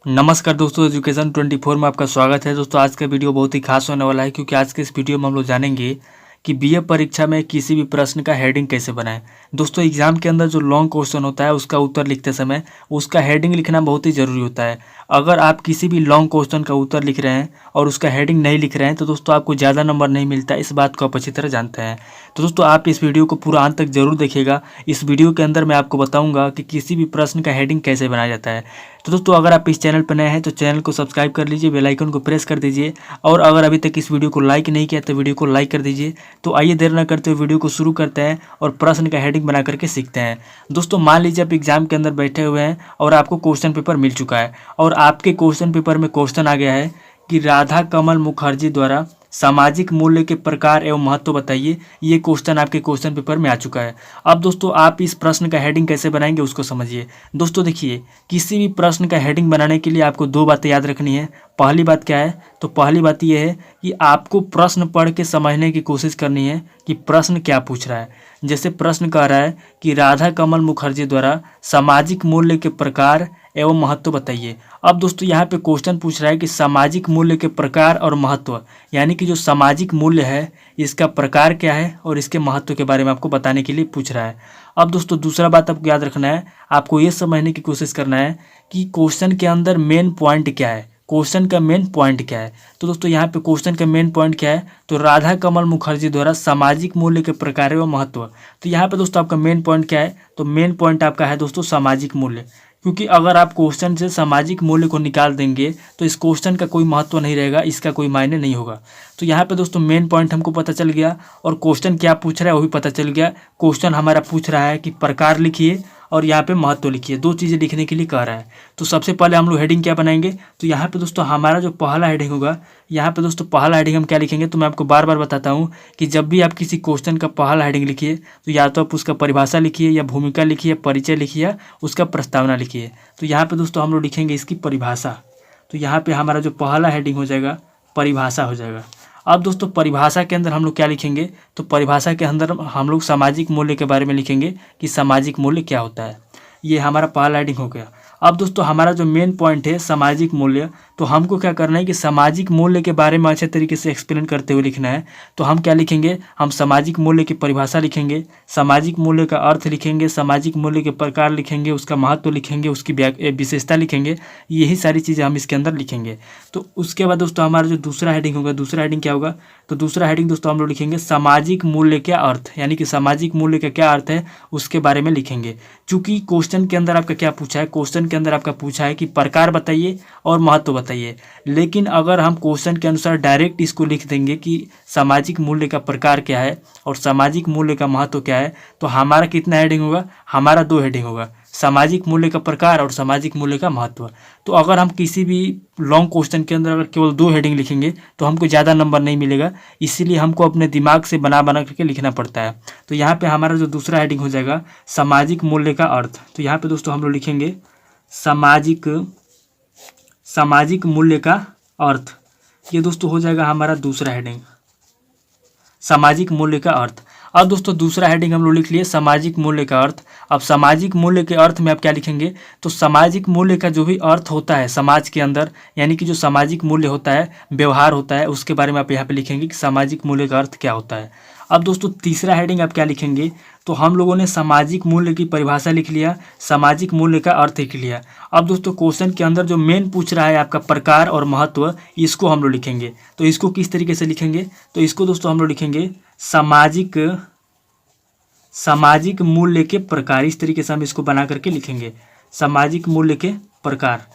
नमस्कार दोस्तों, एजुकेशन 24 में आपका स्वागत है। दोस्तों आज का वीडियो बहुत ही खास होने वाला है क्योंकि आज के इस वीडियो में हम लोग जानेंगे कि बीए परीक्षा में किसी भी प्रश्न का हेडिंग कैसे बनाएं। दोस्तों एग्जाम के अंदर जो लॉन्ग क्वेश्चन होता है उसका उत्तर लिखते समय उसका हेडिंग लिखना बहुत ही ज़रूरी होता है। अगर आप किसी भी लॉन्ग क्वेश्चन का उत्तर लिख रहे हैं और उसका हेडिंग नहीं लिख रहे हैं तो दोस्तों आपको ज़्यादा नंबर नहीं मिलता। इस बात को आप अच्छी तरह जानते हैं। तो दोस्तों आप इस वीडियो को पूरा अंत तक जरूर देखिएगा। इस वीडियो के अंदर मैं आपको बताऊँगा कि किसी भी प्रश्न का हेडिंग कैसे बनाया जाता है। तो दोस्तों अगर आप इस चैनल पर नए हैं तो चैनल को सब्सक्राइब कर लीजिए, बेल आइकन को प्रेस कर दीजिए और अगर अभी तक इस वीडियो को लाइक नहीं किया तो वीडियो को लाइक कर दीजिए। तो आइए देर न करते हुए वीडियो को शुरू करते हैं और प्रश्न का हेडिंग बना करके सीखते हैं। दोस्तों मान लीजिए आप एग्जाम के अंदर बैठे हुए हैं और आपको क्वेश्चन पेपर मिल चुका है और आपके क्वेश्चन पेपर में क्वेश्चन आ गया है कि राधा कमल मुखर्जी द्वारा सामाजिक मूल्य के प्रकार एवं महत्व बताइए। ये क्वेश्चन आपके क्वेश्चन पेपर में आ चुका है। अब दोस्तों आप इस प्रश्न का हेडिंग कैसे बनाएंगे उसको समझिए। दोस्तों देखिए, किसी भी प्रश्न का हेडिंग बनाने के लिए आपको दो बातें याद रखनी है। पहली बात क्या है? तो पहली बात यह है कि आपको प्रश्न पढ़ के समझने की कोशिश करनी है कि प्रश्न क्या पूछ रहा है। जैसे प्रश्न कह रहा है कि राधा कमल मुखर्जी द्वारा सामाजिक मूल्य के प्रकार एवं महत्व बताइए। अब दोस्तों यहाँ पे क्वेश्चन पूछ रहा है कि सामाजिक मूल्य के प्रकार और महत्व, यानी कि जो सामाजिक मूल्य है इसका प्रकार क्या है और इसके महत्व के बारे में आपको बताने के लिए पूछ रहा है। अब दोस्तों दूसरा बात आपको याद रखना है, आपको ये समझने की कोशिश करना है कि क्वेश्चन के अंदर मेन पॉइंट क्या है, क्वेश्चन का मेन पॉइंट क्या है। तो दोस्तों यहाँ पे क्वेश्चन का मेन पॉइंट क्या है? तो राधा कमल मुखर्जी द्वारा सामाजिक मूल्य के प्रकार एवं महत्व। तो यहाँ पे दोस्तों आपका मेन पॉइंट क्या है? तो मेन पॉइंट आपका है दोस्तों सामाजिक मूल्य। क्योंकि अगर आप क्वेश्चन से सामाजिक मूल्य को निकाल देंगे तो इस क्वेश्चन का कोई महत्व नहीं रहेगा, इसका कोई मायने नहीं होगा। तो यहाँ पे दोस्तों मेन पॉइंट हमको पता चल गया और क्वेश्चन क्या पूछ रहा है वो भी पता चल गया। क्वेश्चन हमारा पूछ रहा है कि प्रकार लिखिए और यहाँ पे महत्व लिखिए, दो चीज़ें लिखने के लिए कह रहा है। तो सबसे पहले हम लोग हेडिंग क्या बनाएंगे? तो यहाँ पे दोस्तों हमारा जो पहला हेडिंग होगा, यहाँ पे दोस्तों पहला हेडिंग हम क्या लिखेंगे? तो मैं आपको बार बार बताता हूँ कि जब भी आप किसी क्वेश्चन का पहला हेडिंग लिखिए तो या तो आप उसका परिभाषा लिखिए या भूमिका लिखिए या परिचय लिखिए या उसका प्रस्तावना लिखिए। तो यहाँ पे दोस्तों हम लोग लिखेंगे इसकी परिभाषा। तो यहाँ पे हमारा जो पहला हेडिंग हो जाएगा परिभाषा हो जाएगा। अब दोस्तों परिभाषा के अंदर हम लोग क्या लिखेंगे? तो परिभाषा के अंदर हम लोग सामाजिक मूल्य के बारे में लिखेंगे कि सामाजिक मूल्य क्या होता है। ये हमारा पहला हेडिंग हो गया। अब दोस्तों हमारा जो मेन पॉइंट है सामाजिक मूल्य, तो हमको क्या करना है कि सामाजिक मूल्य के बारे में अच्छे तरीके से एक्सप्लेन करते हुए लिखना है। तो हम क्या लिखेंगे? हम सामाजिक मूल्य की परिभाषा लिखेंगे, सामाजिक मूल्य का अर्थ लिखेंगे, सामाजिक मूल्य के प्रकार लिखेंगे, उसका महत्व लिखेंगे, उसकी विशेषता लिखेंगे। यही सारी चीज़ें हम इसके अंदर लिखेंगे। तो उसके बाद दोस्तों हमारा जो दूसरा हेडिंग होगा, दूसरा हेडिंग क्या होगा? तो दूसरा हेडिंग दोस्तों हम लोग लिखेंगे सामाजिक मूल्य का अर्थ, यानी कि सामाजिक मूल्य का क्या अर्थ है उसके बारे में लिखेंगे। चूँकि क्वेश्चन के अंदर आपका क्या पूछा है? क्वेश्चन के अंदर आपका पूछा है कि प्रकार बताइए और महत्व बताइए। लेकिन अगर हम क्वेश्चन के अनुसार डायरेक्ट इसको लिख देंगे कि सामाजिक मूल्य का प्रकार क्या है और सामाजिक मूल्य का महत्व क्या है, तो हमारा कितना हेडिंग होगा? हमारा दो हेडिंग होगा, सामाजिक मूल्य का प्रकार और सामाजिक मूल्य का महत्व। तो अगर हम किसी भी लॉन्ग क्वेश्चन के अंदर अगर केवल दो हेडिंग लिखेंगे तो हमको ज़्यादा नंबर नहीं मिलेगा, इसीलिए हमको अपने दिमाग से बना करके लिखना पड़ता है। तो यहाँ पे हमारा जो दूसरा हेडिंग हो जाएगा सामाजिक मूल्य का अर्थ। तो यहाँ पे दोस्तों हम लोग लिखेंगे सामाजिक मूल्य का अर्थ। ये दोस्तों हो जाएगा हमारा दूसरा हेडिंग, सामाजिक मूल्य का अर्थ। अब दोस्तों दूसरा हेडिंग हम लोग लिख लिए सामाजिक मूल्य का अर्थ। अब सामाजिक मूल्य के अर्थ में आप क्या लिखेंगे? तो सामाजिक मूल्य का जो भी अर्थ होता है समाज के अंदर, यानी कि जो सामाजिक मूल्य होता है, व्यवहार होता है, उसके बारे में आप यहाँ पे लिखेंगे कि सामाजिक मूल्य का अर्थ क्या होता है। अब दोस्तों तीसरा हेडिंग आप क्या लिखेंगे? तो हम लोगों ने सामाजिक मूल्य की परिभाषा लिख लिया, सामाजिक मूल्य का अर्थ लिख लिया। अब दोस्तों क्वेश्चन के अंदर जो मेन पूछ रहा है आपका प्रकार और महत्व, इसको हम लोग लिखेंगे। तो इसको किस तरीके से लिखेंगे? तो इसको दोस्तों हम लोग लिखेंगे सामाजिक मूल्य के प्रकार। इस तरीके से हम इसको बना करके लिखेंगे, सामाजिक मूल्य के प्रकार।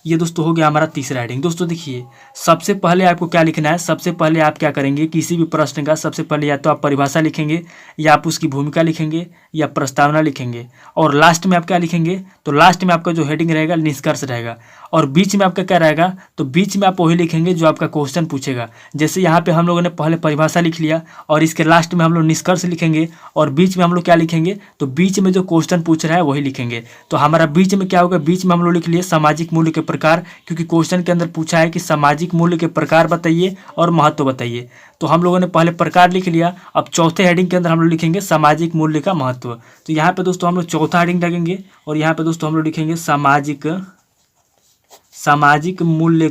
ये दोस्तों हो गया हमारा तीसरा हेडिंग। दोस्तों देखिए, सबसे पहले आपको क्या लिखना है? सबसे पहले आप क्या करेंगे? किसी भी प्रश्न का सबसे पहले या तो आप परिभाषा लिखेंगे या आप उसकी भूमिका लिखेंगे या प्रस्तावना लिखेंगे और लास्ट में आप क्या लिखेंगे? तो लास्ट में आपका जो हेडिंग रहेगा निष्कर्ष रहेगा और बीच में आपका क्या रहेगा? तो बीच में आप वही लिखेंगे जो आपका क्वेश्चन पूछेगा। जैसे यहाँ पे हम लोगों ने पहले परिभाषा लिख लिया और इसके लास्ट में हम लोग निष्कर्ष लिखेंगे और बीच में हम लोग क्या लिखेंगे? तो बीच में जो क्वेश्चन पूछ रहा है वही लिखेंगे। तो हमारा बीच में क्या होगा? बीच में हम लोग लिख लिए सामाजिक मूल्य के प्रकार, क्योंकि क्वेश्चन के अंदर पूछा है कि सामाजिक मूल्य के प्रकार बताइए और महत्व बताइए। तो हम लोगों ने पहले प्रकार लिख लिया। अब चौथे हेडिंग के अंदर हम लोग लिखेंगे सामाजिक मूल्य का महत्व। तो यहाँ पे दोस्तों हम लोग चौथा हेडिंग लगेंगे और यहाँ पे दोस्तों हम लोग लिखेंगे सामाजिक मूल्य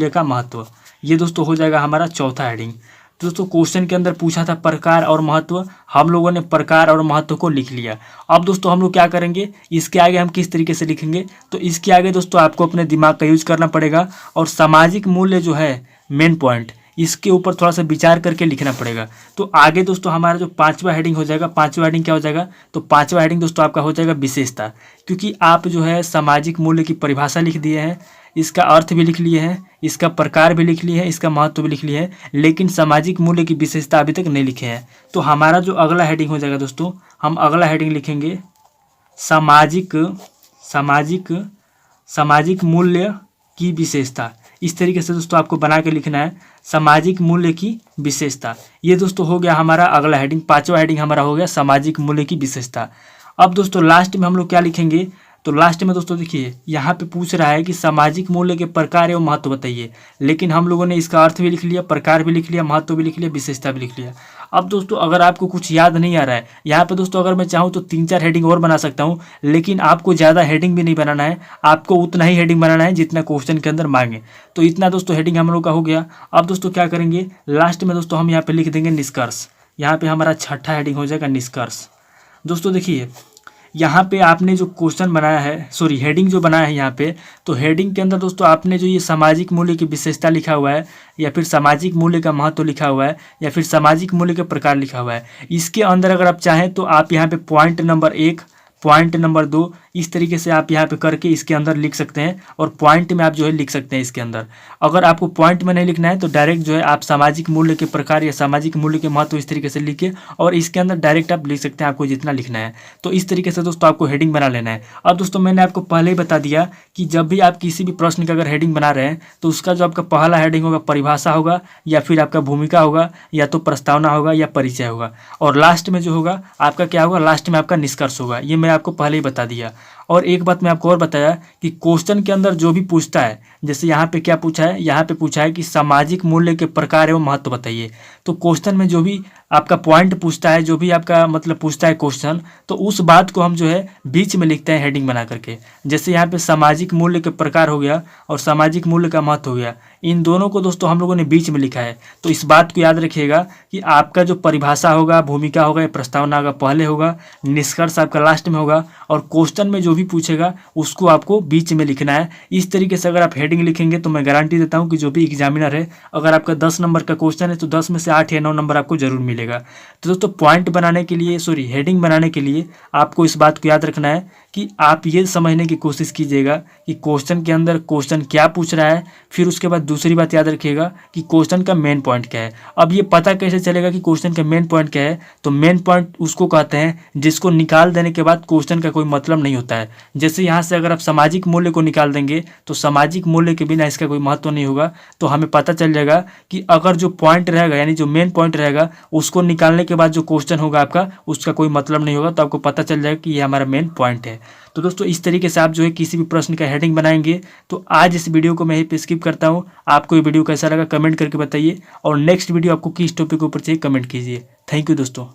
का महत्व। ये दोस्तों हो जाएगा हमारा चौथा हेडिंग। दोस्तों क्वेश्चन के अंदर पूछा था प्रकार और महत्व, हम लोगों ने प्रकार और महत्व को लिख लिया। अब दोस्तों हम लोग क्या करेंगे, इसके आगे हम किस तरीके से लिखेंगे, तो इसके आगे दोस्तों आपको अपने दिमाग का यूज करना पड़ेगा और सामाजिक मूल्य जो है मेन पॉइंट, इसके ऊपर थोड़ा सा विचार करके लिखना पड़ेगा। तो आगे दोस्तों हमारा जो पांचवा हेडिंग हो जाएगा, पांचवा हेडिंग क्या हो जाएगा, तो पांचवा हेडिंग दोस्तों आपका हो जाएगा विशेषता। क्योंकि आप जो है सामाजिक मूल्य की परिभाषा लिख दिए हैं, इसका अर्थ भी लिख लिए हैं, इसका प्रकार भी लिख लिए हैं, इसका महत्व भी लिख लिए हैं, लेकिन सामाजिक मूल्य की विशेषता अभी तक नहीं लिखे हैं। तो हमारा जो अगला हेडिंग हो जाएगा दोस्तों, हम अगला हेडिंग लिखेंगे सामाजिक मूल्य की विशेषता। इस तरीके से दोस्तों आपको बना के लिखना है, सामाजिक मूल्य की विशेषता। ये दोस्तों हो गया हमारा अगला हेडिंग, पांचवा हेडिंग हमारा हो गया सामाजिक मूल्य की विशेषता। अब दोस्तों लास्ट में हम लोग क्या लिखेंगे, तो लास्ट में दोस्तों देखिए यहाँ पे पूछ रहा है कि सामाजिक मूल्य के प्रकार एवं महत्व बताइए, लेकिन हम लोगों ने इसका अर्थ भी लिख लिया, प्रकार भी लिख लिया, महत्व भी लिख लिया, विशेषता भी लिख लिया। अब दोस्तों अगर आपको कुछ याद नहीं आ रहा है, यहाँ पे दोस्तों अगर मैं चाहूँ तो 3-4 हेडिंग और बना सकता हूँ, लेकिन आपको ज़्यादा हेडिंग भी नहीं बनाना है, आपको उतना ही हेडिंग बनाना है जितना क्वेश्चन के अंदर मांगे। तो इतना दोस्तों हेडिंग हम लोग का हो गया। अब दोस्तों क्या करेंगे, लास्ट में दोस्तों हम यहाँ पे लिख देंगे निष्कर्ष। यहाँ पे हमारा छठा हेडिंग हो जाएगा निष्कर्ष। दोस्तों देखिए यहाँ पे आपने जो क्वेश्चन बनाया है, सॉरी हेडिंग जो बनाया है यहाँ पे, तो हेडिंग के अंदर दोस्तों आपने जो ये सामाजिक मूल्य की विशेषता लिखा हुआ है, या फिर सामाजिक मूल्य का महत्व लिखा हुआ है, या फिर सामाजिक मूल्य के प्रकार लिखा हुआ है, इसके अंदर अगर आप चाहें तो आप यहाँ पे पॉइंट नंबर 1, पॉइंट नंबर 2 इस तरीके से आप यहाँ पे करके इसके अंदर लिख सकते हैं, और पॉइंट में आप जो है लिख सकते हैं इसके अंदर। अगर आपको पॉइंट में नहीं लिखना है तो डायरेक्ट जो है आप सामाजिक मूल्य के प्रकार या सामाजिक मूल्य के महत्व इस तरीके से लिखिए, और इसके अंदर डायरेक्ट आप लिख सकते हैं आपको जितना लिखना है। तो इस तरीके से दोस्तों आपको हेडिंग बना लेना है। अब दोस्तों मैंने आपको पहले ही बता दिया कि जब भी आप किसी भी प्रश्न का अगर हेडिंग बना रहे हैं तो उसका जो आपका पहला हेडिंग होगा परिभाषा होगा, या फिर आपका भूमिका होगा, या तो प्रस्तावना होगा, या परिचय होगा, और लास्ट में जो होगा आपका क्या होगा, लास्ट में आपका निष्कर्ष होगा। ये मैं आपको पहले ही बता दिया। और एक बात मैं आपको और बताया कि क्वेश्चन के अंदर जो भी पूछता है, जैसे यहाँ पे क्या पूछा है, यहाँ पे पूछा है कि सामाजिक मूल्य के प्रकार एवं महत्व बताइए। तो क्वेश्चन में जो भी आपका पॉइंट पूछता है, जो भी आपका मतलब पूछता है क्वेश्चन, तो उस बात को हम जो है बीच में लिखते हैं हेडिंग बना करके। जैसे यहाँ पे सामाजिक मूल्य के प्रकार हो गया और सामाजिक मूल्य का महत्व हो गया, इन दोनों को दोस्तों हम लोगों ने बीच में लिखा है। तो इस बात को याद रखिएगा कि आपका जो परिभाषा होगा, भूमिका होगा या प्रस्तावना होगा पहले होगा, निष्कर्ष आपका लास्ट में होगा, और क्वेश्चन में जो भी पूछेगा उसको आपको बीच में लिखना है। इस तरीके से अगर आप हेडिंग लिखेंगे तो मैं गारंटी देता हूँ कि जो भी एग्जामिनर है, अगर आपका 10 नंबर का क्वेश्चन है तो 10 में से 8 या 9 नंबर आपको जरूर मिलेगा। तो दोस्तों पॉइंट बनाने के लिए, सॉरी हेडिंग बनाने के लिए आपको इस बात को याद रखना है कि आप ये समझने की कोशिश कीजिएगा कि क्वेश्चन के अंदर क्वेश्चन क्या पूछ रहा है। फिर उसके बाद दूसरी बात याद रखिएगा कि क्वेश्चन का मेन पॉइंट क्या है। अब ये पता कैसे चलेगा कि क्वेश्चन का मेन पॉइंट क्या है, तो मेन पॉइंट उसको कहते हैं जिसको निकाल देने के बाद क्वेश्चन का कोई मतलब नहीं होता है। जैसे यहाँ से अगर आप सामाजिक मूल्य को निकाल देंगे तो सामाजिक मूल्य के बिना इसका कोई महत्व नहीं होगा। तो हमें पता चल जाएगा कि अगर जो पॉइंट रहेगा, यानी जो मेन पॉइंट रहेगा, उसको निकालने के बाद जो क्वेश्चन होगा आपका, उसका कोई मतलब नहीं होगा। तो आपको पता चल जाएगा कि ये हमारा मेन पॉइंट है। तो दोस्तों इस तरीके से आप जो है किसी भी प्रश्न का हेडिंग बनाएंगे। तो आज इस वीडियो को मैं यहीं पे स्किप करता हूँ। आपको ये वीडियो कैसा लगा कमेंट करके बताइए, और नेक्स्ट वीडियो आपको किस टॉपिक के ऊपर चाहिए कमेंट कीजिए। थैंक यू दोस्तों।